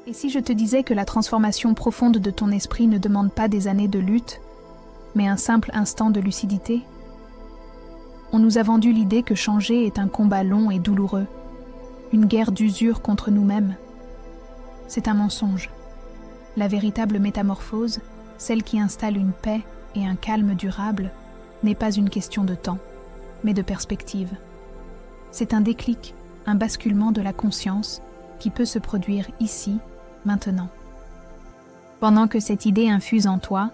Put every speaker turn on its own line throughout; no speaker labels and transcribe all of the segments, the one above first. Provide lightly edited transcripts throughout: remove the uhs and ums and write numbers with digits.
Et si je te disais que la transformation profonde de ton esprit ne demande pas des années de lutte, mais un simple instant de lucidité? On nous a vendu l'idée que changer est un combat long et douloureux, une guerre d'usure contre nous-mêmes. C'est un mensonge. La véritable métamorphose, celle qui installe une paix et un calme durable, n'est pas une question de temps, mais de perspective. C'est un déclic, un basculement de la conscience qui peut se produire ici, maintenant. Pendant que cette idée infuse en toi,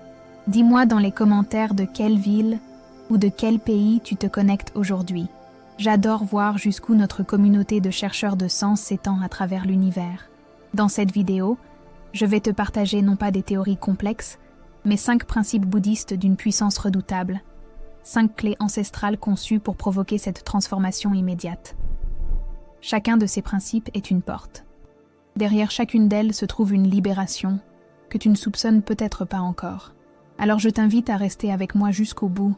dis-moi dans les commentaires de quelle ville ou de quel pays tu te connectes aujourd'hui. J'adore voir jusqu'où notre communauté de chercheurs de sens s'étend à travers l'univers. Dans cette vidéo, je vais te partager non pas des théories complexes, mais 5 principes bouddhistes d'une puissance redoutable. 5 clés ancestrales conçues pour provoquer cette transformation immédiate. Chacun de ces principes est une porte. Derrière chacune d'elles se trouve une libération que tu ne soupçonnes peut-être pas encore. Alors je t'invite à rester avec moi jusqu'au bout,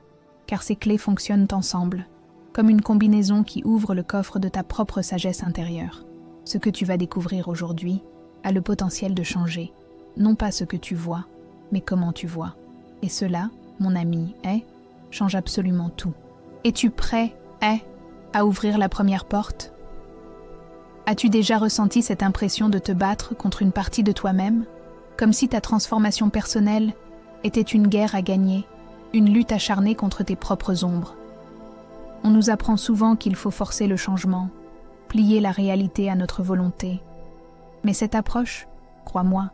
car ces clés fonctionnent ensemble, comme une combinaison qui ouvre le coffre de ta propre sagesse intérieure. Ce que tu vas découvrir aujourd'hui a le potentiel de changer, non pas ce que tu vois, mais comment tu vois. Et cela, mon ami, change absolument tout. Es-tu prêt, à ouvrir la première porte? As-tu déjà ressenti cette impression de te battre contre une partie de toi-même, comme si ta transformation personnelle était une guerre à gagner, une lutte acharnée contre tes propres ombres? On nous apprend souvent qu'il faut forcer le changement, plier la réalité à notre volonté. Mais cette approche, crois-moi,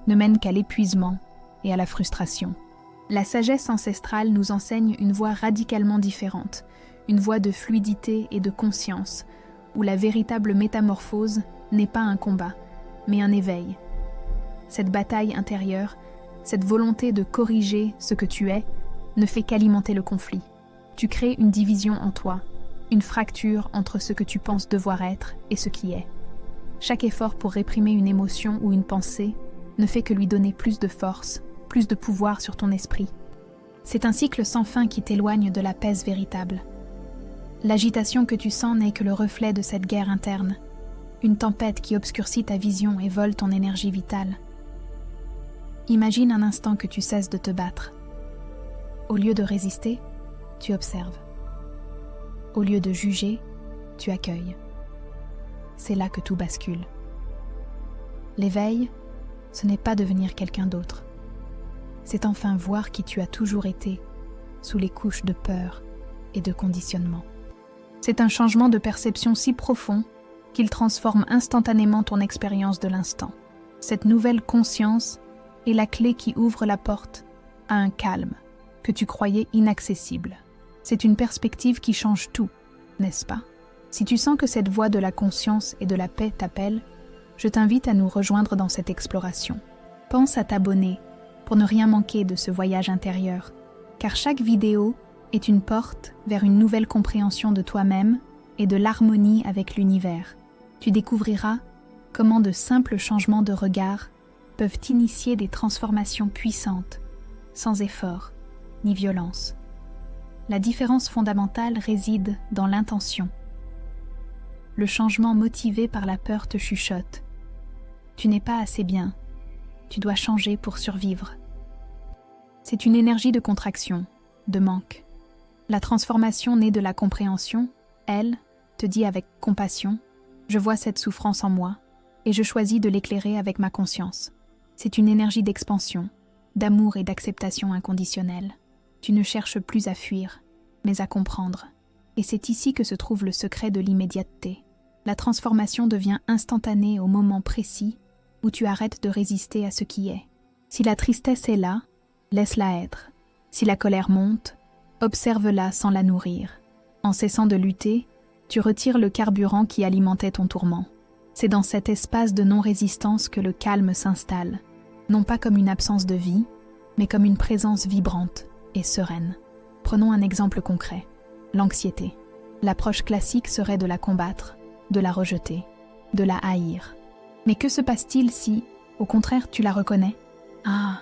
ne mène qu'à l'épuisement et à la frustration. La sagesse ancestrale nous enseigne une voie radicalement différente, une voie de fluidité et de conscience, où la véritable métamorphose n'est pas un combat, mais un éveil. Cette bataille intérieure, cette volonté de corriger ce que tu es, ne fait qu'alimenter le conflit. Tu crées une division en toi, une fracture entre ce que tu penses devoir être et ce qui est. Chaque effort pour réprimer une émotion ou une pensée ne fait que lui donner plus de force, plus de pouvoir sur ton esprit. C'est un cycle sans fin qui t'éloigne de la paix véritable. L'agitation que tu sens n'est que le reflet de cette guerre interne, une tempête qui obscurcit ta vision et vole ton énergie vitale. Imagine un instant que tu cesses de te battre. Au lieu de résister, tu observes. Au lieu de juger, tu accueilles. C'est là que tout bascule. L'éveil, ce n'est pas devenir quelqu'un d'autre. C'est enfin voir qui tu as toujours été, sous les couches de peur et de conditionnement. C'est un changement de perception si profond qu'il transforme instantanément ton expérience de l'instant. Cette nouvelle conscience est la clé qui ouvre la porte à un calme que tu croyais inaccessible. C'est une perspective qui change tout, n'est-ce pas? Si tu sens que cette voie de la conscience et de la paix t'appelle, je t'invite à nous rejoindre dans cette exploration. Pense à t'abonner pour ne rien manquer de ce voyage intérieur, car chaque vidéo est une porte vers une nouvelle compréhension de toi-même et de l'harmonie avec l'univers. Tu découvriras comment de simples changements de regard peuvent initier des transformations puissantes, sans effort ni violence. La différence fondamentale réside dans l'intention. Le changement motivé par la peur te chuchote. Tu n'es pas assez bien. Tu dois changer pour survivre. C'est une énergie de contraction, de manque. La transformation née de la compréhension, elle, te dit avec compassion, je vois cette souffrance en moi et je choisis de l'éclairer avec ma conscience. C'est une énergie d'expansion, d'amour et d'acceptation inconditionnelle. Tu ne cherches plus à fuir, mais à comprendre. Et c'est ici que se trouve le secret de l'immédiateté. La transformation devient instantanée au moment précis où tu arrêtes de résister à ce qui est. Si la tristesse est là, laisse-la être. Si la colère monte, observe-la sans la nourrir. En cessant de lutter, tu retires le carburant qui alimentait ton tourment. C'est dans cet espace de non-résistance que le calme s'installe, non pas comme une absence de vie, mais comme une présence vibrante et sereine. Prenons un exemple concret, l'anxiété. L'approche classique serait de la combattre, de la rejeter, de la haïr. Mais que se passe-t-il si, au contraire, tu la reconnais? Ah,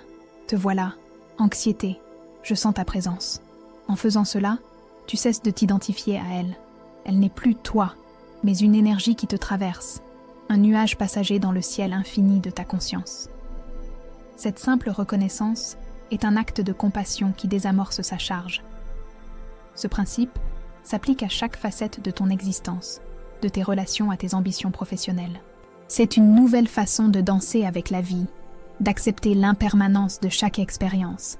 te voilà, anxiété, je sens ta présence. En faisant cela, tu cesses de t'identifier à elle. Elle n'est plus toi, mais une énergie qui te traverse. un nuage passager dans le ciel infini de ta conscience. Cette simple reconnaissance est un acte de compassion qui désamorce sa charge. Ce principe s'applique à chaque facette de ton existence, de tes relations à tes ambitions professionnelles. C'est une nouvelle façon de danser avec la vie, d'accepter l'impermanence de chaque expérience.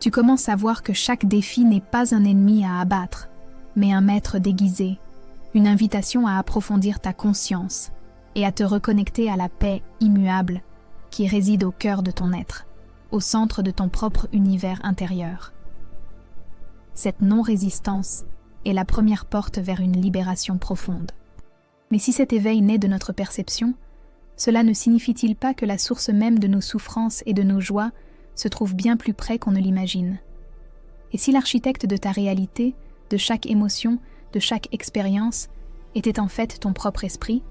Tu commences à voir que chaque défi n'est pas un ennemi à abattre, mais un maître déguisé, une invitation à approfondir ta conscience et à te reconnecter à la paix immuable qui réside au cœur de ton être, au centre de ton propre univers intérieur. Cette non-résistance est la première porte vers une libération profonde. Mais si cet éveil naît de notre perception, cela ne signifie-t-il pas que la source même de nos souffrances et de nos joies se trouve bien plus près qu'on ne l'imagine? Et si l'architecte de ta réalité, de chaque émotion, de chaque expérience, était en fait ton propre esprit?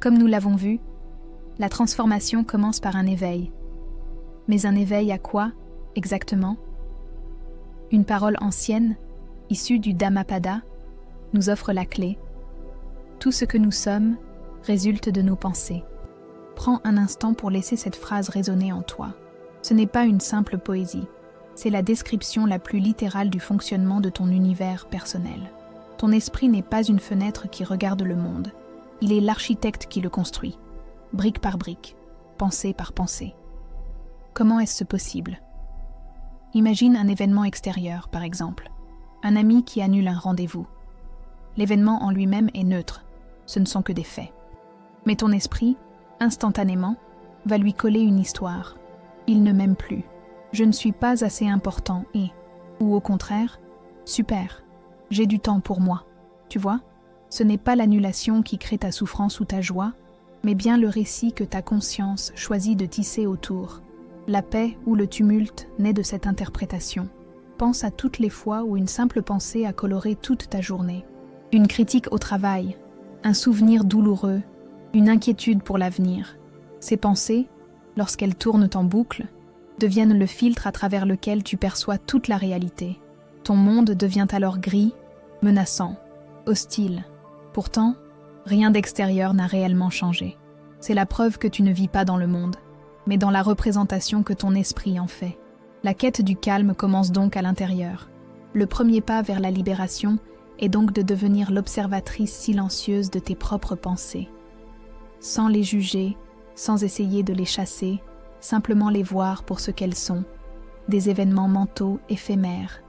Comme nous l'avons vu, la transformation commence par un éveil. Mais un éveil à quoi, exactement? Une parole ancienne, issue du Dhammapada, nous offre la clé. Tout ce que nous sommes résulte de nos pensées. Prends un instant pour laisser cette phrase résonner en toi. Ce n'est pas une simple poésie, c'est la description la plus littérale du fonctionnement de ton univers personnel. Ton esprit n'est pas une fenêtre qui regarde le monde, il est l'architecte qui le construit, brique par brique, pensée par pensée. Comment est-ce possible? Imagine un événement extérieur, par exemple. Un ami qui annule un rendez-vous. L'événement en lui-même est neutre, ce ne sont que des faits. Mais ton esprit, instantanément, va lui coller une histoire. Il ne m'aime plus. Je ne suis pas assez important et, ou au contraire, super, j'ai du temps pour moi. Tu vois, ce n'est pas l'annulation qui crée ta souffrance ou ta joie, mais bien le récit que ta conscience choisit de tisser autour. La paix ou le tumulte naît de cette interprétation. Pense à toutes les fois où une simple pensée a coloré toute ta journée. Une critique au travail, un souvenir douloureux, une inquiétude pour l'avenir. Ces pensées, lorsqu'elles tournent en boucle, deviennent le filtre à travers lequel tu perçois toute la réalité. Ton monde devient alors gris, menaçant, hostile. Pourtant, rien d'extérieur n'a réellement changé. C'est la preuve que tu ne vis pas dans le monde, mais dans la représentation que ton esprit en fait. La quête du calme commence donc à l'intérieur. Le premier pas vers la libération est donc de devenir l'observatrice silencieuse de tes propres pensées. Sans les juger, sans essayer de les chasser, simplement les voir pour ce qu'elles sont, des événements mentaux éphémères.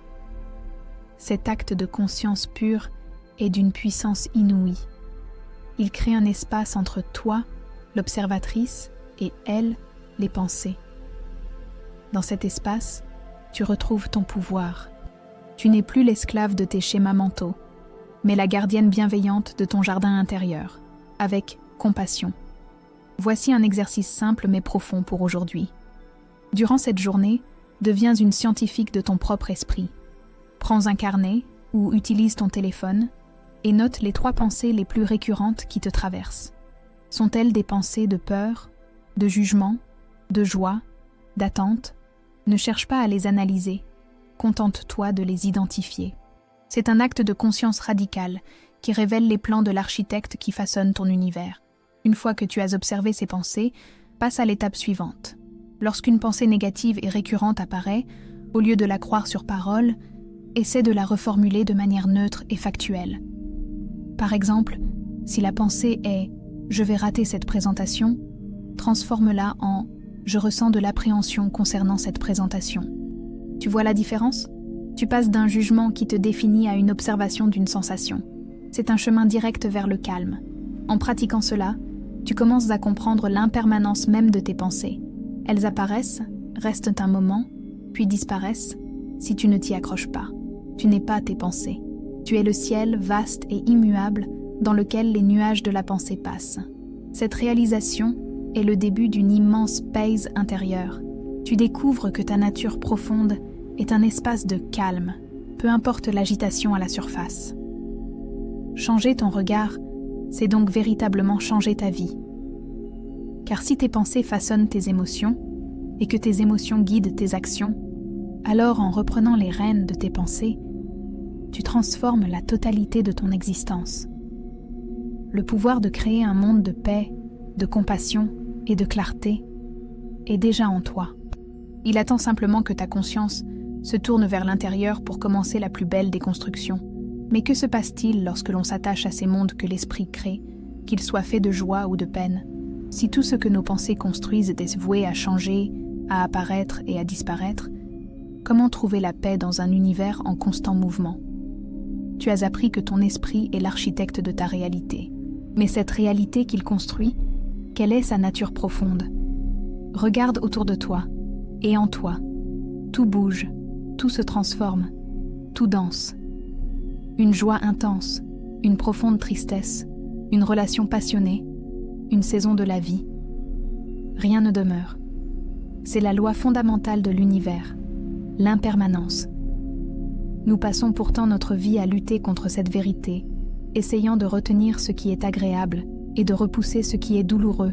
Cet acte de conscience pure est d'une puissance inouïe. Il crée un espace entre toi, l'observatrice, et elle, les pensées. Dans cet espace, tu retrouves ton pouvoir. Tu n'es plus l'esclave de tes schémas mentaux, mais la gardienne bienveillante de ton jardin intérieur, avec compassion. Voici un exercice simple mais profond pour aujourd'hui. Durant cette journée, deviens une scientifique de ton propre esprit. Prends un carnet ou utilise ton téléphone et note les 3 pensées les plus récurrentes qui te traversent. Sont-elles des pensées de peur, de jugement, de joie, d'attente? Ne cherche pas à les analyser. Contente-toi de les identifier. C'est un acte de conscience radicale qui révèle les plans de l'architecte qui façonne ton univers. Une fois que tu as observé ces pensées, passe à l'étape suivante. Lorsqu'une pensée négative et récurrente apparaît, au lieu de la croire sur parole, essaie de la reformuler de manière neutre et factuelle. Par exemple, si la pensée est « je vais rater cette présentation », transforme-la en « je ressens de l'appréhension concernant cette présentation ». Tu vois la différence? Tu passes d'un jugement qui te définit à une observation d'une sensation. C'est un chemin direct vers le calme. En pratiquant cela, tu commences à comprendre l'impermanence même de tes pensées. Elles apparaissent, restent un moment, puis disparaissent si tu ne t'y accroches pas. Tu n'es pas tes pensées. Tu es le ciel vaste et immuable dans lequel les nuages de la pensée passent. Cette réalisation est le début d'une immense paix intérieure. Tu découvres que ta nature profonde est un espace de calme, peu importe l'agitation à la surface. Changer ton regard, c'est donc véritablement changer ta vie. Car si tes pensées façonnent tes émotions, et que tes émotions guident tes actions, alors en reprenant les rênes de tes pensées, tu transformes la totalité de ton existence. le pouvoir de créer un monde de paix, de compassion et de clarté est déjà en toi. Il attend simplement que ta conscience se tourne vers l'intérieur pour commencer la plus belle des constructions. Mais que se passe-t-il lorsque l'on s'attache à ces mondes que l'esprit crée, qu'ils soient faits de joie ou de peine? Si tout ce que nos pensées construisent est voué à changer, à apparaître et à disparaître, comment trouver la paix dans un univers en constant mouvement? Tu as appris que ton esprit est l'architecte de ta réalité. Mais cette réalité qu'il construit, quelle est sa nature profonde? Regarde autour de toi, et en toi. Tout bouge, tout se transforme, tout danse. Une joie intense, une profonde tristesse, une relation passionnée, une saison de la vie. Rien ne demeure. C'est la loi fondamentale de l'univers, l'impermanence. Nous passons pourtant notre vie à lutter contre cette vérité, essayant de retenir ce qui est agréable et de repousser ce qui est douloureux,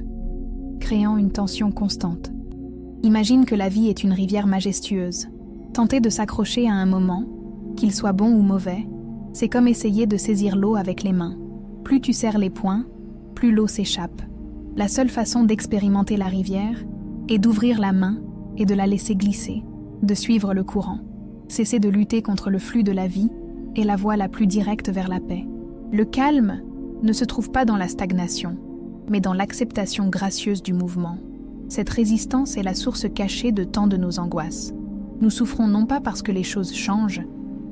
créant une tension constante. Imagine que la vie est une rivière majestueuse. Tenter de s'accrocher à un moment, qu'il soit bon ou mauvais, c'est comme essayer de saisir l'eau avec les mains. Plus tu serres les poings, plus l'eau s'échappe. La seule façon d'expérimenter la rivière est d'ouvrir la main et de la laisser glisser, de suivre le courant. Cesser de lutter contre le flux de la vie est la voie la plus directe vers la paix. Le calme ne se trouve pas dans la stagnation, mais dans l'acceptation gracieuse du mouvement. Cette résistance est la source cachée de tant de nos angoisses. Nous souffrons non pas parce que les choses changent,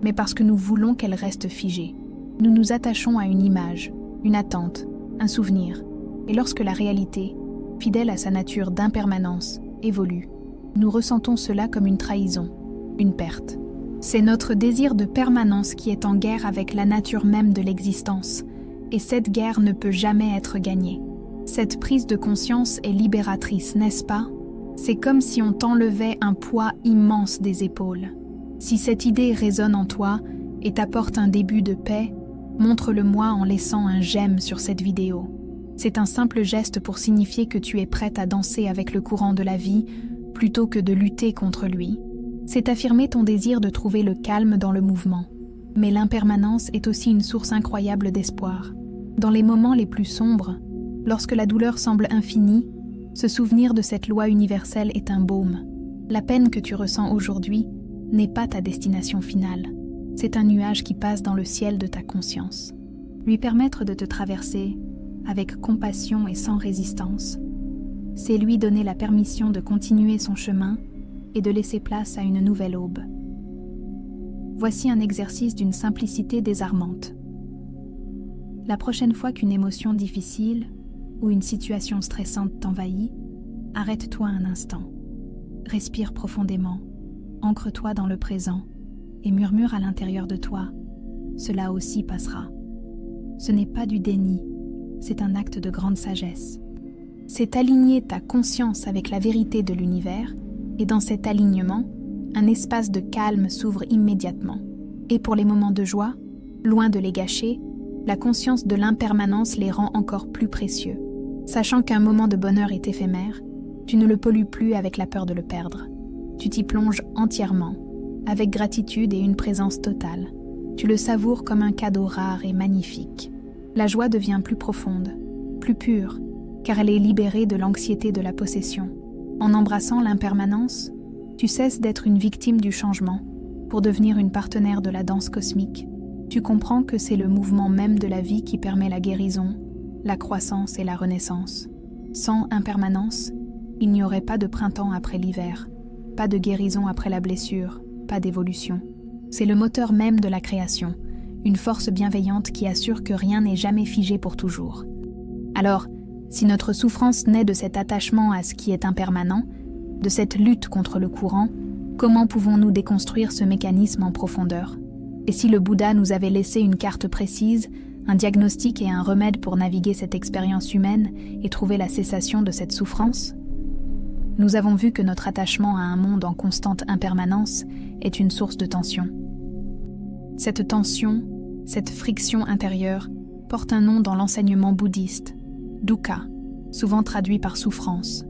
mais parce que nous voulons qu'elles restent figées. Nous nous attachons à une image, une attente, un souvenir. Et lorsque la réalité, fidèle à sa nature d'impermanence, évolue, nous ressentons cela comme une trahison, une perte. C'est notre désir de permanence qui est en guerre avec la nature même de l'existence, et cette guerre ne peut jamais être gagnée. Cette prise de conscience est libératrice, n'est-ce pas? C'est comme si on t'enlevait un poids immense des épaules. Si cette idée résonne en toi et t'apporte un début de paix, montre-le-moi en laissant un j'aime sur cette vidéo. C'est un simple geste pour signifier que tu es prête à danser avec le courant de la vie plutôt que de lutter contre lui. C'est affirmer ton désir de trouver le calme dans le mouvement. Mais l'impermanence est aussi une source incroyable d'espoir. Dans les moments les plus sombres, lorsque la douleur semble infinie, se souvenir de cette loi universelle est un baume. La peine que tu ressens aujourd'hui n'est pas ta destination finale. C'est un nuage qui passe dans le ciel de ta conscience. Lui permettre de te traverser avec compassion et sans résistance, c'est lui donner la permission de continuer son chemin et de laisser place à une nouvelle aube. Voici un exercice d'une simplicité désarmante. La prochaine fois qu'une émotion difficile ou une situation stressante t'envahit, arrête-toi un instant. Respire profondément, ancre-toi dans le présent et murmure à l'intérieur de toi « Cela aussi passera ». Ce n'est pas du déni, c'est un acte de grande sagesse. C'est aligner ta conscience avec la vérité de l'univers et dans cet alignement, un espace de calme s'ouvre immédiatement. Et pour les moments de joie, loin de les gâcher, la conscience de l'impermanence les rend encore plus précieux. Sachant qu'un moment de bonheur est éphémère, tu ne le pollues plus avec la peur de le perdre. Tu t'y plonges entièrement, avec gratitude et une présence totale. Tu le savoures comme un cadeau rare et magnifique. La joie devient plus profonde, plus pure, car elle est libérée de l'anxiété de la possession. En embrassant l'impermanence, tu cesses d'être une victime du changement pour devenir une partenaire de la danse cosmique. Tu comprends que c'est le mouvement même de la vie qui permet la guérison, la croissance et la renaissance. Sans impermanence, il n'y aurait pas de printemps après l'hiver, pas de guérison après la blessure, pas d'évolution. C'est le moteur même de la création, une force bienveillante qui assure que rien n'est jamais figé pour toujours. Alors, si notre souffrance naît de cet attachement à ce qui est impermanent, de cette lutte contre le courant, comment pouvons-nous déconstruire ce mécanisme en profondeur? Et si le Bouddha nous avait laissé une carte précise, un diagnostic et un remède pour naviguer cette expérience humaine et trouver la cessation de cette souffrance? Nous avons vu que notre attachement à un monde en constante impermanence est une source de tension. Cette tension, cette friction intérieure, porte un nom dans l'enseignement bouddhiste, dukkha, souvent traduit par souffrance.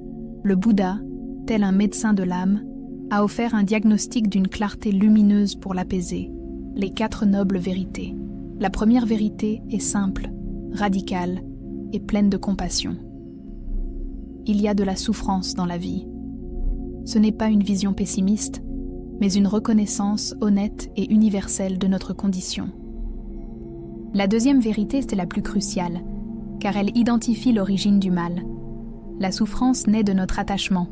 Le Bouddha, tel un médecin de l'âme, a offert un diagnostic d'une clarté lumineuse pour l'apaiser, les 4 nobles vérités. La première vérité est simple, radicale et pleine de compassion. Il y a de la souffrance dans la vie. Ce n'est pas une vision pessimiste, mais une reconnaissance honnête et universelle de notre condition. La deuxième vérité, c'est la plus cruciale, car elle identifie l'origine du mal. La souffrance naît de notre attachement,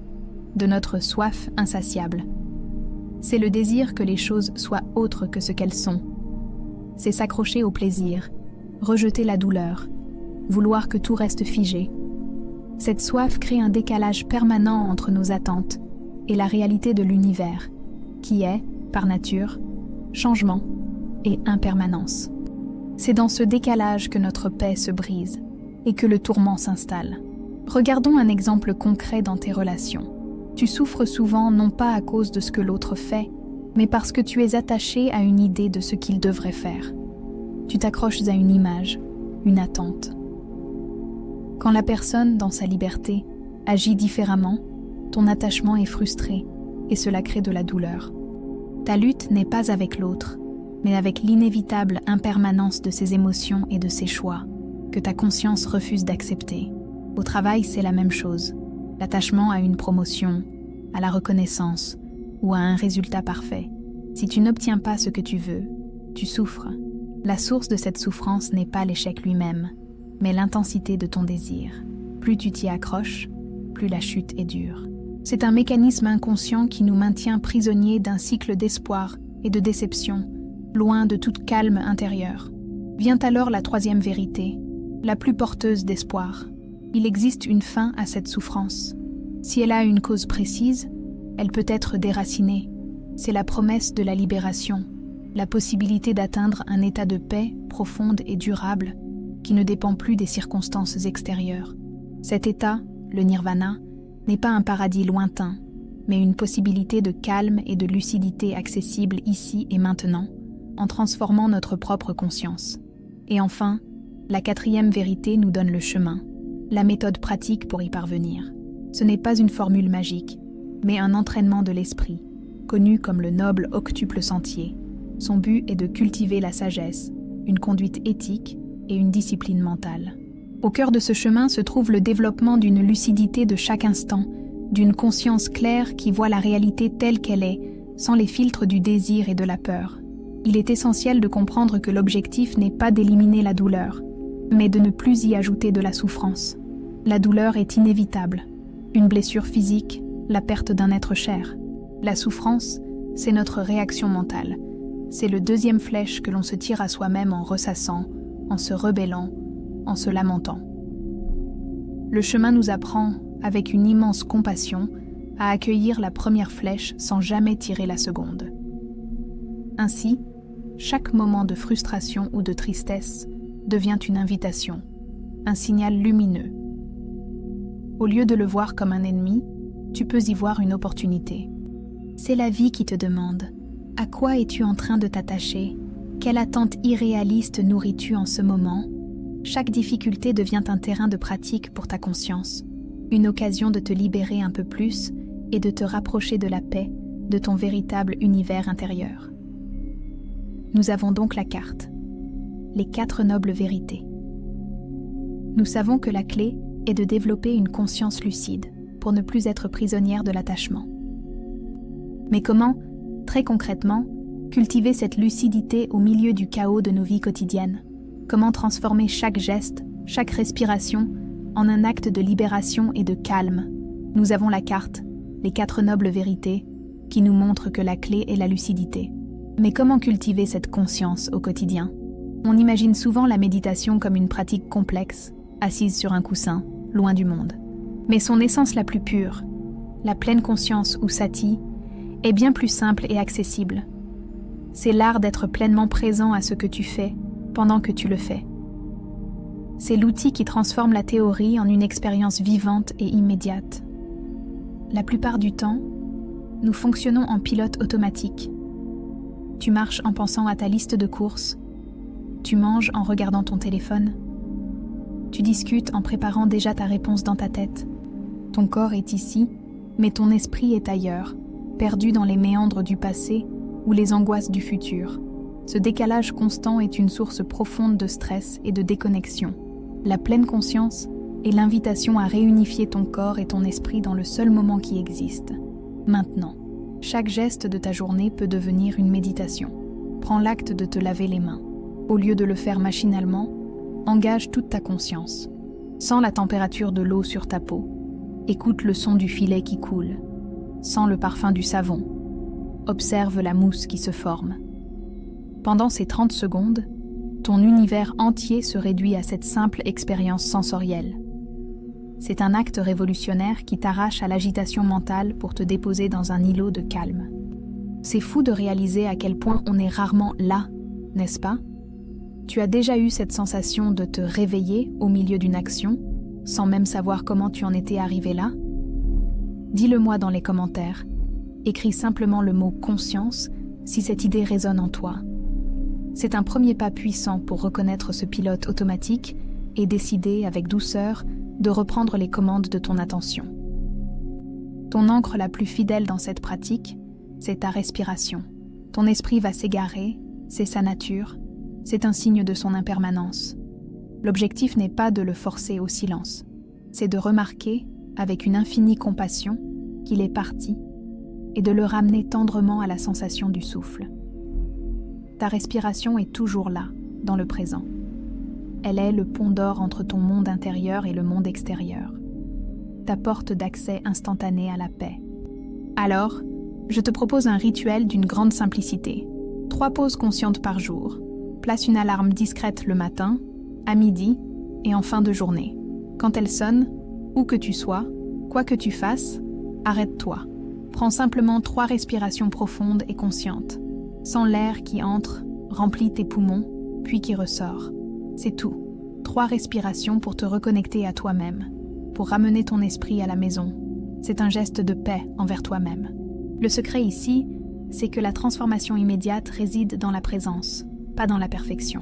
de notre soif insatiable. C'est le désir que les choses soient autres que ce qu'elles sont. C'est s'accrocher au plaisir, rejeter la douleur, vouloir que tout reste figé. Cette soif crée un décalage permanent entre nos attentes et la réalité de l'univers, qui est, par nature, changement et impermanence. C'est dans ce décalage que notre paix se brise et que le tourment s'installe. Regardons un exemple concret dans tes relations. Tu souffres souvent non pas à cause de ce que l'autre fait, mais parce que tu es attaché à une idée de ce qu'il devrait faire. Tu t'accroches à une image, une attente. Quand la personne, dans sa liberté, agit différemment, ton attachement est frustré et cela crée de la douleur. Ta lutte n'est pas avec l'autre, mais avec l'inévitable impermanence de ses émotions et de ses choix, que ta conscience refuse d'accepter. Au travail, c'est la même chose. L'attachement à une promotion, à la reconnaissance ou à un résultat parfait. Si tu n'obtiens pas ce que tu veux, tu souffres. La source de cette souffrance n'est pas l'échec lui-même, mais l'intensité de ton désir. Plus tu t'y accroches, plus la chute est dure. C'est un mécanisme inconscient qui nous maintient prisonniers d'un cycle d'espoir et de déception, loin de toute calme intérieure. Vient alors la troisième vérité, la plus porteuse d'espoir. Il existe une fin à cette souffrance. Si elle a une cause précise, elle peut être déracinée. C'est la promesse de la libération, la possibilité d'atteindre un état de paix profonde et durable qui ne dépend plus des circonstances extérieures. Cet état, le nirvana, n'est pas un paradis lointain, mais une possibilité de calme et de lucidité accessible ici et maintenant, en transformant notre propre conscience. Et enfin, la quatrième vérité nous donne le chemin, la méthode pratique pour y parvenir. Ce n'est pas une formule magique, mais un entraînement de l'esprit, connu comme le noble octuple sentier. Son but est de cultiver la sagesse, une conduite éthique et une discipline mentale. Au cœur de ce chemin se trouve le développement d'une lucidité de chaque instant, d'une conscience claire qui voit la réalité telle qu'elle est, sans les filtres du désir et de la peur. Il est essentiel de comprendre que l'objectif n'est pas d'éliminer la douleur, mais de ne plus y ajouter de la souffrance. La douleur est inévitable. Une blessure physique, la perte d'un être cher. La souffrance, c'est notre réaction mentale. C'est le deuxième flèche que l'on se tire à soi-même en ressassant, en se rebellant, en se lamentant. Le chemin nous apprend, avec une immense compassion, à accueillir la première flèche sans jamais tirer la seconde. Ainsi, chaque moment de frustration ou de tristesse devient une invitation, un signal lumineux. Au lieu de le voir comme un ennemi, tu peux y voir une opportunité. C'est la vie qui te demande. À quoi es-tu en train de t'attacher? Quelle attente irréaliste nourris-tu en ce moment? Chaque difficulté devient un terrain de pratique pour ta conscience, une occasion de te libérer un peu plus et de te rapprocher de la paix, de ton véritable univers intérieur. Nous avons donc la carte, les 4 nobles vérités. Nous savons que la clé est de développer une conscience lucide pour ne plus être prisonnière de l'attachement. Mais comment, très concrètement, cultiver cette lucidité au milieu du chaos de nos vies quotidiennes? Comment transformer chaque geste, chaque respiration, en un acte de libération et de calme? Nous avons la carte, les 4 nobles vérités, qui nous montrent que la clé est la lucidité. Mais comment cultiver cette conscience au quotidien? On imagine souvent la méditation comme une pratique complexe, assise sur un coussin, loin du monde. Mais son essence la plus pure, la pleine conscience ou sati, est bien plus simple et accessible. C'est l'art d'être pleinement présent à ce que tu fais, pendant que tu le fais. C'est l'outil qui transforme la théorie en une expérience vivante et immédiate. La plupart du temps, nous fonctionnons en pilote automatique. Tu marches en pensant à ta liste de courses. Tu manges en regardant ton téléphone. Tu discutes en préparant déjà ta réponse dans ta tête. Ton corps est ici, mais ton esprit est ailleurs, perdu dans les méandres du passé ou les angoisses du futur. Ce décalage constant est une source profonde de stress et de déconnexion. La pleine conscience est l'invitation à réunifier ton corps et ton esprit dans le seul moment qui existe, maintenant. Chaque geste de ta journée peut devenir une méditation. Prends l'acte de te laver les mains. Au lieu de le faire machinalement, engage toute ta conscience. Sens la température de l'eau sur ta peau. Écoute le son du filet qui coule. Sens le parfum du savon. Observe la mousse qui se forme. Pendant ces 30 secondes, ton univers entier se réduit à cette simple expérience sensorielle. C'est un acte révolutionnaire qui t'arrache à l'agitation mentale pour te déposer dans un îlot de calme. C'est fou de réaliser à quel point on est rarement là, n'est-ce pas? Tu as déjà eu cette sensation de te réveiller au milieu d'une action, sans même savoir comment tu en étais arrivé là? Dis-le-moi dans les commentaires. Écris simplement le mot « conscience » si cette idée résonne en toi. C'est un premier pas puissant pour reconnaître ce pilote automatique et décider, avec douceur, de reprendre les commandes de ton attention. Ton ancre la plus fidèle dans cette pratique, c'est ta respiration. Ton esprit va s'égarer, c'est sa nature, c'est un signe de son impermanence. L'objectif n'est pas de le forcer au silence, c'est de remarquer, avec une infinie compassion, qu'il est parti et de le ramener tendrement à la sensation du souffle. Ta respiration est toujours là, dans le présent. Elle est le pont d'or entre ton monde intérieur et le monde extérieur. Ta porte d'accès instantané à la paix. Alors, je te propose un rituel d'une grande simplicité. 3 pauses conscientes par jour. Place une alarme discrète le matin, à midi et en fin de journée. Quand elle sonne, où que tu sois, quoi que tu fasses, arrête-toi. Prends simplement 3 respirations profondes et conscientes. Sens l'air qui entre, remplit tes poumons, puis qui ressort. C'est tout. 3 respirations pour te reconnecter à toi-même, pour ramener ton esprit à la maison. C'est un geste de paix envers toi-même. Le secret ici, c'est que la transformation immédiate réside dans la présence, pas dans la perfection.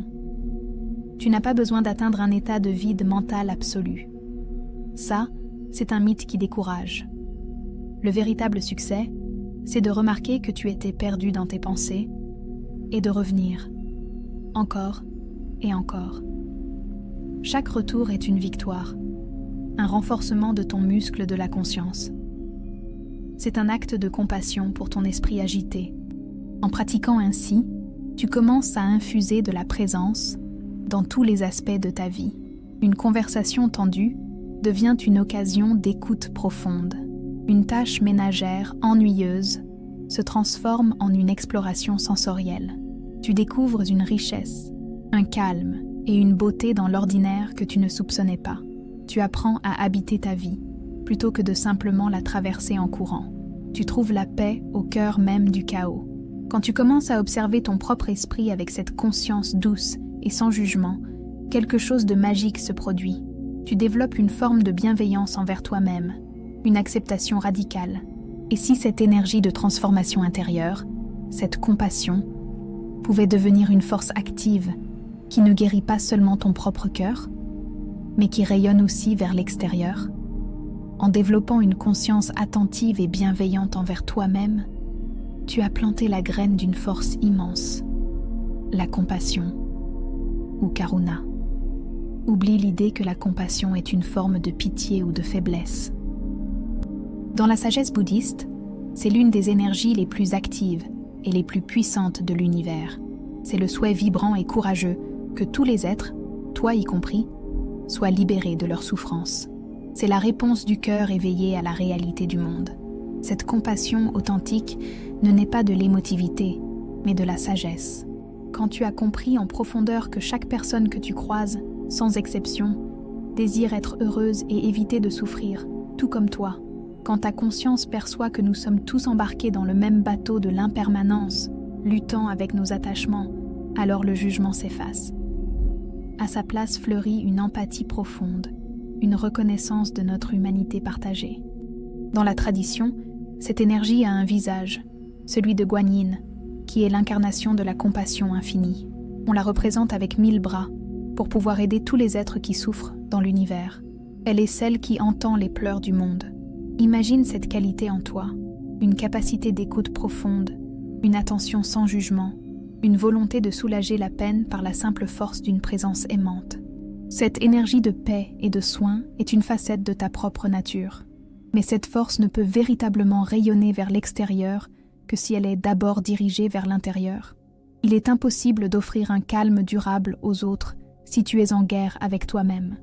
Tu n'as pas besoin d'atteindre un état de vide mental absolu. Ça, c'est un mythe qui décourage. Le véritable succès, c'est de remarquer que tu étais perdu dans tes pensées et de revenir, encore et encore. Chaque retour est une victoire, un renforcement de ton muscle de la conscience. C'est un acte de compassion pour ton esprit agité. En pratiquant ainsi, tu commences à infuser de la présence dans tous les aspects de ta vie. Une conversation tendue devient une occasion d'écoute profonde. Une tâche ménagère ennuyeuse se transforme en une exploration sensorielle. Tu découvres une richesse, un calme et une beauté dans l'ordinaire que tu ne soupçonnais pas. Tu apprends à habiter ta vie, plutôt que de simplement la traverser en courant. Tu trouves la paix au cœur même du chaos. Quand tu commences à observer ton propre esprit avec cette conscience douce et sans jugement, quelque chose de magique se produit. Tu développes une forme de bienveillance envers toi-même, une acceptation radicale. Et si cette énergie de transformation intérieure, cette compassion, pouvait devenir une force active qui ne guérit pas seulement ton propre cœur, mais qui rayonne aussi vers l'extérieur? En développant une conscience attentive et bienveillante envers toi-même, tu as planté la graine d'une force immense, la compassion, ou karuna. Oublie l'idée que la compassion est une forme de pitié ou de faiblesse. Dans la sagesse bouddhiste, c'est l'une des énergies les plus actives et les plus puissantes de l'univers. C'est le souhait vibrant et courageux que tous les êtres, toi y compris, soient libérés de leur souffrance. C'est la réponse du cœur éveillé à la réalité du monde. Cette compassion authentique ne naît pas de l'émotivité, mais de la sagesse. Quand tu as compris en profondeur que chaque personne que tu croises, sans exception, désire être heureuse et éviter de souffrir, tout comme toi, quand ta conscience perçoit que nous sommes tous embarqués dans le même bateau de l'impermanence, luttant avec nos attachements, alors le jugement s'efface. À sa place fleurit une empathie profonde, une reconnaissance de notre humanité partagée. Dans la tradition, cette énergie a un visage, celui de Guanyin, qui est l'incarnation de la compassion infinie. On la représente avec 1000 bras, pour pouvoir aider tous les êtres qui souffrent dans l'univers. Elle est celle qui entend les pleurs du monde. Imagine cette qualité en toi, une capacité d'écoute profonde, une attention sans jugement, une volonté de soulager la peine par la simple force d'une présence aimante. Cette énergie de paix et de soin est une facette de ta propre nature. Mais cette force ne peut véritablement rayonner vers l'extérieur que si elle est d'abord dirigée vers l'intérieur. Il est impossible d'offrir un calme durable aux autres si tu es en guerre avec toi-même.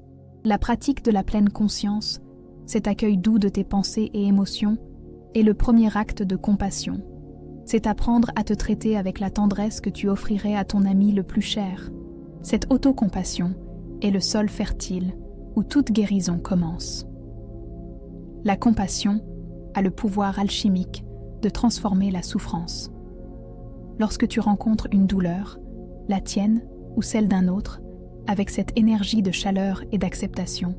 La pratique de la pleine conscience, cet accueil doux de tes pensées et émotions, est le premier acte de compassion. C'est apprendre à te traiter avec la tendresse que tu offrirais à ton ami le plus cher. Cette autocompassion est le sol fertile où toute guérison commence. La compassion a le pouvoir alchimique de transformer la souffrance. Lorsque tu rencontres une douleur, la tienne ou celle d'un autre, avec cette énergie de chaleur et d'acceptation,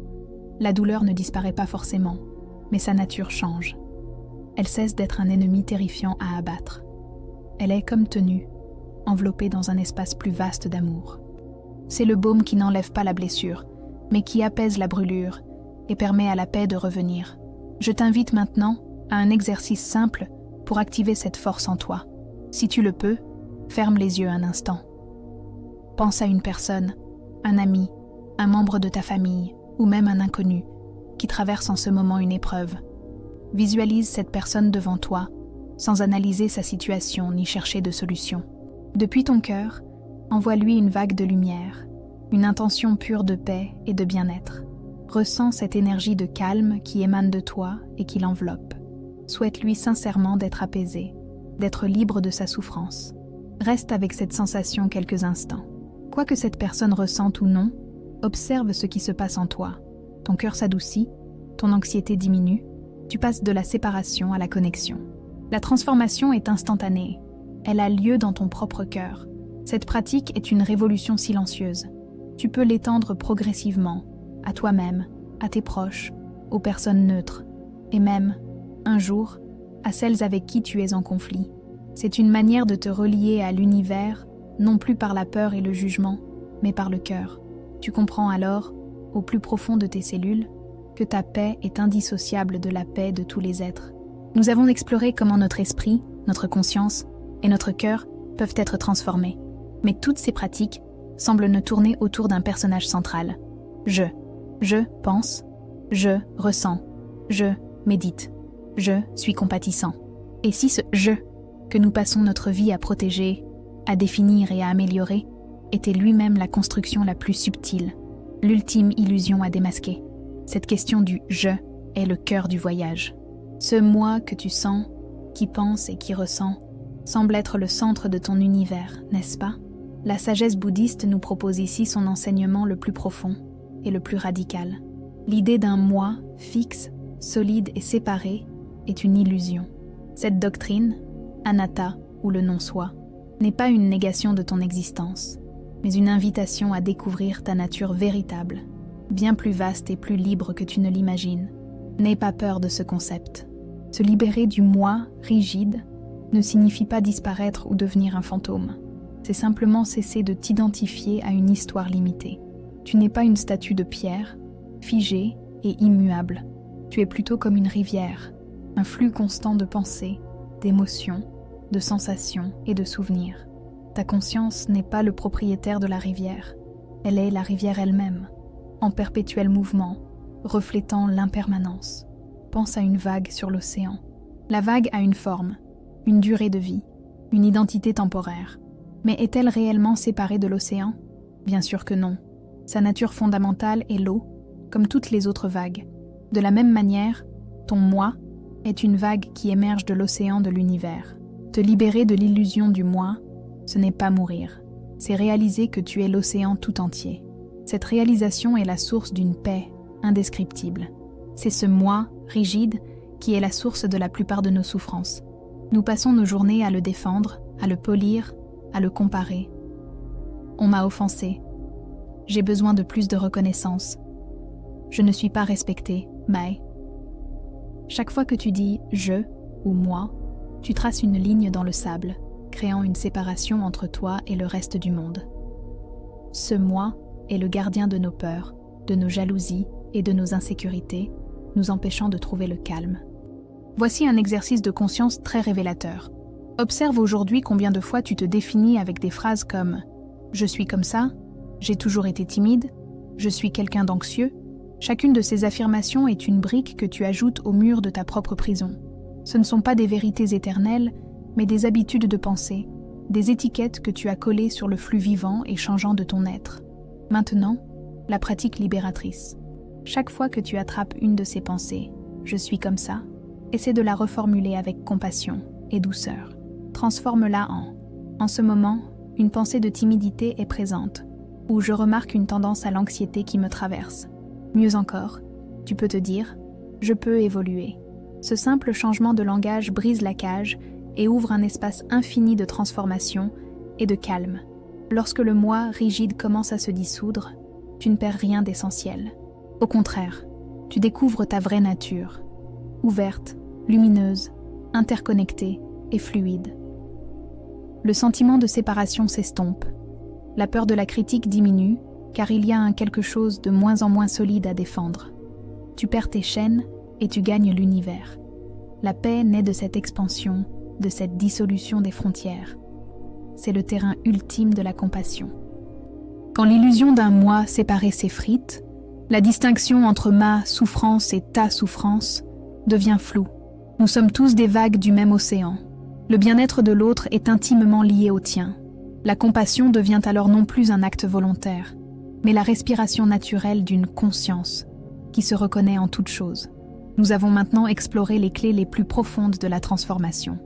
la douleur ne disparaît pas forcément, mais sa nature change. Elle cesse d'être un ennemi terrifiant à abattre. Elle est comme tenue, enveloppée dans un espace plus vaste d'amour. C'est le baume qui n'enlève pas la blessure, mais qui apaise la brûlure et permet à la paix de revenir. Je t'invite maintenant à un exercice simple pour activer cette force en toi. Si tu le peux, ferme les yeux un instant. Pense à une personne, un ami, un membre de ta famille ou même un inconnu qui traverse en ce moment une épreuve. Visualise cette personne devant toi, sans analyser sa situation ni chercher de solution. Depuis ton cœur, envoie-lui une vague de lumière, une intention pure de paix et de bien-être. Ressens cette énergie de calme qui émane de toi et qui l'enveloppe. Souhaite-lui sincèrement d'être apaisé, d'être libre de sa souffrance. Reste avec cette sensation quelques instants. Quoi que cette personne ressente ou non, observe ce qui se passe en toi. Ton cœur s'adoucit, ton anxiété diminue, tu passes de la séparation à la connexion. La transformation est instantanée. Elle a lieu dans ton propre cœur. Cette pratique est une révolution silencieuse. Tu peux l'étendre progressivement, à toi-même, à tes proches, aux personnes neutres, et même, un jour, à celles avec qui tu es en conflit. C'est une manière de te relier à l'univers, non plus par la peur et le jugement, mais par le cœur. Tu comprends alors, au plus profond de tes cellules, que ta paix est indissociable de la paix de tous les êtres. Nous avons exploré comment notre esprit, notre conscience et notre cœur peuvent être transformés. Mais toutes ces pratiques semblent ne tourner autour d'un personnage central. Je pense, je ressens, je médite, je suis compatissant. Et si ce « je » que nous passons notre vie à protéger, à définir et à améliorer, était lui-même la construction la plus subtile, l'ultime illusion à démasquer. Cette question du « je » est le cœur du voyage. Ce moi que tu sens, qui pense et qui ressent, semble être le centre de ton univers, n'est-ce pas? La sagesse bouddhiste nous propose ici son enseignement le plus profond et le plus radical. L'idée d'un moi fixe, solide et séparé est une illusion. Cette doctrine, anatta ou le non-soi, n'est pas une négation de ton existence, mais une invitation à découvrir ta nature véritable, bien plus vaste et plus libre que tu ne l'imagines. N'aie pas peur de ce concept. Se libérer du moi rigide ne signifie pas disparaître ou devenir un fantôme. C'est simplement cesser de t'identifier à une histoire limitée. Tu n'es pas une statue de pierre, figée et immuable. Tu es plutôt comme une rivière, un flux constant de pensées, d'émotions, de sensations et de souvenirs. Ta conscience n'est pas le propriétaire de la rivière. Elle est la rivière elle-même, en perpétuel mouvement, reflétant l'impermanence. Pense à une vague sur l'océan. La vague a une forme, une durée de vie, une identité temporaire. Mais est-elle réellement séparée de l'océan? Bien sûr que non. Sa nature fondamentale est l'eau, comme toutes les autres vagues. De la même manière, ton moi est une vague qui émerge de l'océan de l'univers. Te libérer de l'illusion du moi, ce n'est pas mourir. C'est réaliser que tu es l'océan tout entier. Cette réalisation est la source d'une paix indescriptible. C'est ce moi rigide qui est la source de la plupart de nos souffrances. Nous passons nos journées à le défendre, à le polir, à le comparer. On m'a offensé. J'ai besoin de plus de reconnaissance. Je ne suis pas respectée, mais... Chaque fois que tu dis « je » ou « moi », tu traces une ligne dans le sable, créant une séparation entre toi et le reste du monde. Ce « moi » est le gardien de nos peurs, de nos jalousies et de nos insécurités, nous empêchant de trouver le calme. Voici un exercice de conscience très révélateur. Observe aujourd'hui combien de fois tu te définis avec des phrases comme « je suis comme ça »,« j'ai toujours été timide » Je suis quelqu'un d'anxieux. Chacune de ces affirmations est une brique que tu ajoutes au mur de ta propre prison. Ce ne sont pas des vérités éternelles, mais des habitudes de pensée, des étiquettes que tu as collées sur le flux vivant et changeant de ton être. Maintenant, la pratique libératrice. Chaque fois que tu attrapes une de ces pensées, « je suis comme ça », essaie de la reformuler avec compassion et douceur. Transforme-la en « en ce moment, une pensée de timidité est présente » ou « je remarque une tendance à l'anxiété qui me traverse ». Mieux encore, tu peux te dire « je peux évoluer ». Ce simple changement de langage brise la cage et ouvre un espace infini de transformation et de calme. Lorsque le moi rigide commence à se dissoudre, tu ne perds rien d'essentiel. Au contraire, tu découvres ta vraie nature, ouverte, lumineuse, interconnectée et fluide. Le sentiment de séparation s'estompe. La peur de la critique diminue, car il y a un quelque chose de moins en moins solide à défendre. Tu perds tes chaînes et tu gagnes l'univers. La paix naît de cette expansion, de cette dissolution des frontières. C'est le terrain ultime de la compassion. Quand l'illusion d'un moi séparé s'effrite, la distinction entre ma souffrance et ta souffrance devient floue. Nous sommes tous des vagues du même océan. Le bien-être de l'autre est intimement lié au tien. La compassion devient alors non plus un acte volontaire, mais la respiration naturelle d'une conscience qui se reconnaît en toute chose. Nous avons maintenant exploré les clés les plus profondes de la transformation.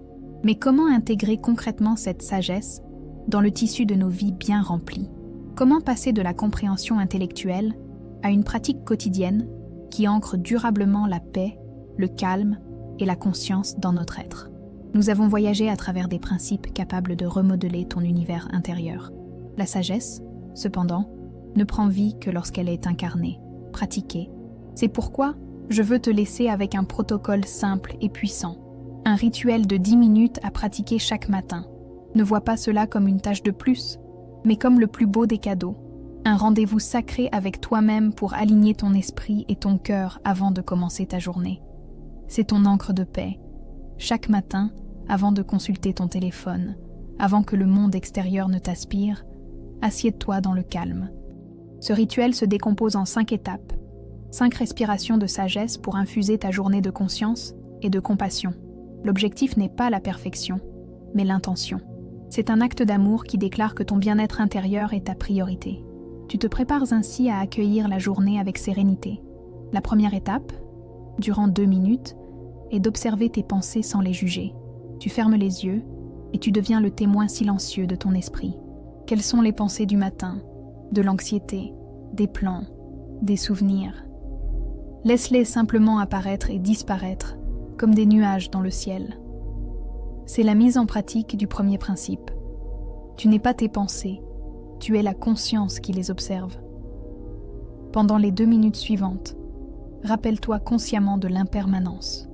Mais comment intégrer concrètement cette sagesse dans le tissu de nos vies bien remplies? Comment passer de la compréhension intellectuelle à une pratique quotidienne qui ancre durablement la paix, le calme et la conscience dans notre être? Nous avons voyagé à travers des principes capables de remodeler ton univers intérieur. La sagesse, cependant, ne prend vie que lorsqu'elle est incarnée, pratiquée. C'est pourquoi je veux te laisser avec un protocole simple et puissant, un rituel de 10 minutes à pratiquer chaque matin. Ne vois pas cela comme une tâche de plus, mais comme le plus beau des cadeaux, un rendez-vous sacré avec toi-même pour aligner ton esprit et ton cœur avant de commencer ta journée. C'est ton encre de paix. Chaque matin, avant de consulter ton téléphone, avant que le monde extérieur ne t'aspire, assieds-toi dans le calme. Ce rituel se décompose en 5 étapes, 5 respirations de sagesse pour infuser ta journée de conscience et de compassion. L'objectif n'est pas la perfection, mais l'intention. C'est un acte d'amour qui déclare que ton bien-être intérieur est ta priorité. Tu te prépares ainsi à accueillir la journée avec sérénité. La première étape, durant 2 minutes, est d'observer tes pensées sans les juger. Tu fermes les yeux et tu deviens le témoin silencieux de ton esprit. Quelles sont les pensées du matin, de l'anxiété, des plans, des souvenirs? Laisse-les simplement apparaître et disparaître, comme des nuages dans le ciel. C'est la mise en pratique du premier principe. Tu n'es pas tes pensées, tu es la conscience qui les observe. Pendant les 2 minutes suivantes, rappelle-toi consciemment de l'impermanence.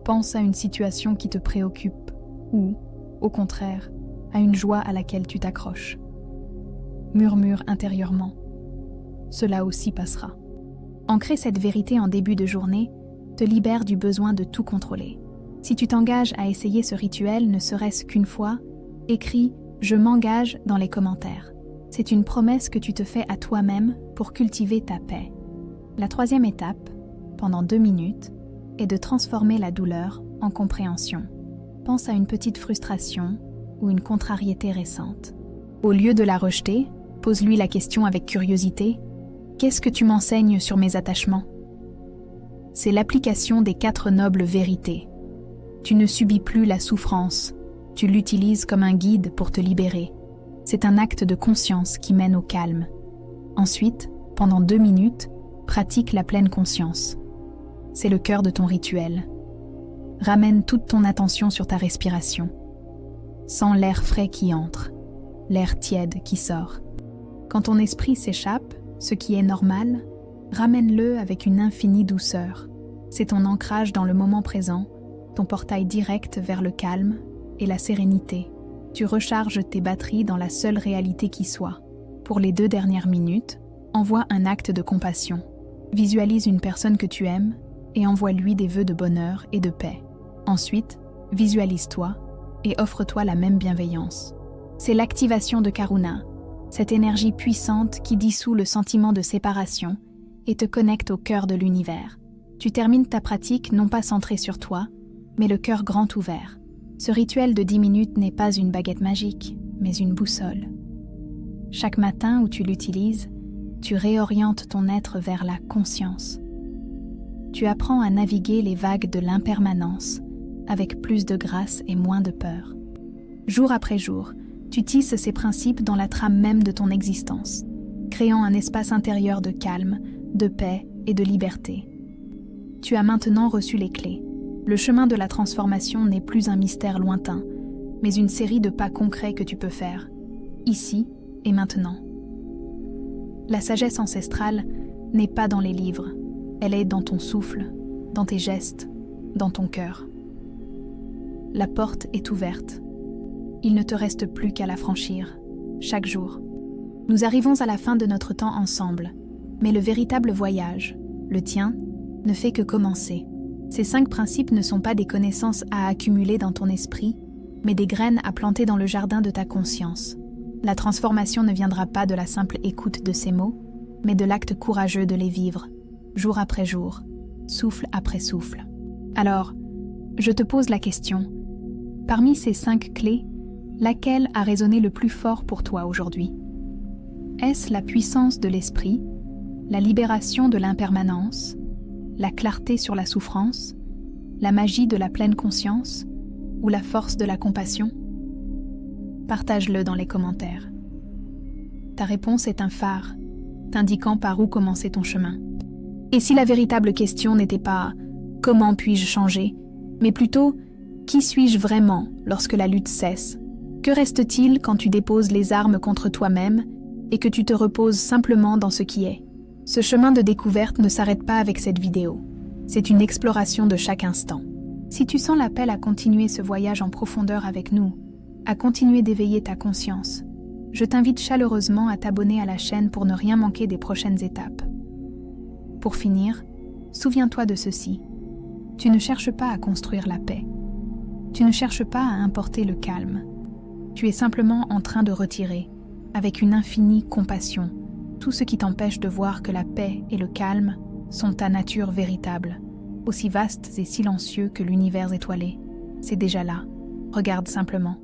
Pense à une situation qui te préoccupe ou, au contraire, à une joie à laquelle tu t'accroches. Murmure intérieurement. Cela aussi passera. Ancrer cette vérité en début de journée te libère du besoin de tout contrôler. Si tu t'engages à essayer ce rituel ne serait-ce qu'une fois, écris « Je m'engage » dans les commentaires. C'est une promesse que tu te fais à toi-même pour cultiver ta paix. La troisième étape, pendant 2 minutes, est de transformer la douleur en compréhension. Pense à une petite frustration ou une contrariété récente. Au lieu de la rejeter, pose-lui la question avec curiosité « Qu'est-ce que tu m'enseignes sur mes attachements ?» C'est l'application des 4 nobles vérités. Tu ne subis plus la souffrance, tu l'utilises comme un guide pour te libérer. C'est un acte de conscience qui mène au calme. Ensuite, pendant 2 minutes, pratique la pleine conscience. C'est le cœur de ton rituel. Ramène toute ton attention sur ta respiration. Sens l'air frais qui entre, l'air tiède qui sort. Quand ton esprit s'échappe, ce qui est normal, ramène-le avec une infinie douceur. C'est ton ancrage dans le moment présent, ton portail direct vers le calme et la sérénité. Tu recharges tes batteries dans la seule réalité qui soit. Pour les 2 dernières minutes, envoie un acte de compassion. Visualise une personne que tu aimes et envoie-lui des vœux de bonheur et de paix. Ensuite, visualise-toi et offre-toi la même bienveillance. C'est l'activation de Karuna, cette énergie puissante qui dissout le sentiment de séparation et te connecte au cœur de l'univers. Tu termines ta pratique non pas centrée sur toi, mais le cœur grand ouvert. Ce rituel de 10 minutes n'est pas une baguette magique, mais une boussole. Chaque matin où tu l'utilises, tu réorientes ton être vers la conscience. Tu apprends à naviguer les vagues de l'impermanence avec plus de grâce et moins de peur. Jour après jour, tu tisses ces principes dans la trame même de ton existence, créant un espace intérieur de calme, de paix et de liberté. Tu as maintenant reçu les clés. Le chemin de la transformation n'est plus un mystère lointain, mais une série de pas concrets que tu peux faire, ici et maintenant. La sagesse ancestrale n'est pas dans les livres, elle est dans ton souffle, dans tes gestes, dans ton cœur. La porte est ouverte. Il ne te reste plus qu'à la franchir, chaque jour. Nous arrivons à la fin de notre temps ensemble, mais le véritable voyage, le tien, ne fait que commencer. Ces 5 principes ne sont pas des connaissances à accumuler dans ton esprit, mais des graines à planter dans le jardin de ta conscience. La transformation ne viendra pas de la simple écoute de ces mots, mais de l'acte courageux de les vivre, jour après jour, souffle après souffle. Alors, je te pose la question, parmi ces 5 clés, laquelle a résonné le plus fort pour toi aujourd'hui? Est-ce la puissance de l'esprit, la libération de l'impermanence, la clarté sur la souffrance, la magie de la pleine conscience ou la force de la compassion? Partage-le dans les commentaires. Ta réponse est un phare, t'indiquant par où commencer ton chemin. Et si la véritable question n'était pas « Comment puis-je changer ?», mais plutôt « Qui suis-je vraiment lorsque la lutte cesse ? Que reste-t-il quand tu déposes les armes contre toi-même et que tu te reposes simplement dans ce qui est ?» Ce chemin de découverte ne s'arrête pas avec cette vidéo. C'est une exploration de chaque instant. Si tu sens l'appel à continuer ce voyage en profondeur avec nous, à continuer d'éveiller ta conscience, je t'invite chaleureusement à t'abonner à la chaîne pour ne rien manquer des prochaines étapes. Pour finir, souviens-toi de ceci. Tu ne cherches pas à construire la paix. Tu ne cherches pas à importer le calme. Tu es simplement en train de retirer, avec une infinie compassion, tout ce qui t'empêche de voir que la paix et le calme sont ta nature véritable, aussi vastes et silencieux que l'univers étoilé. C'est déjà là. Regarde simplement.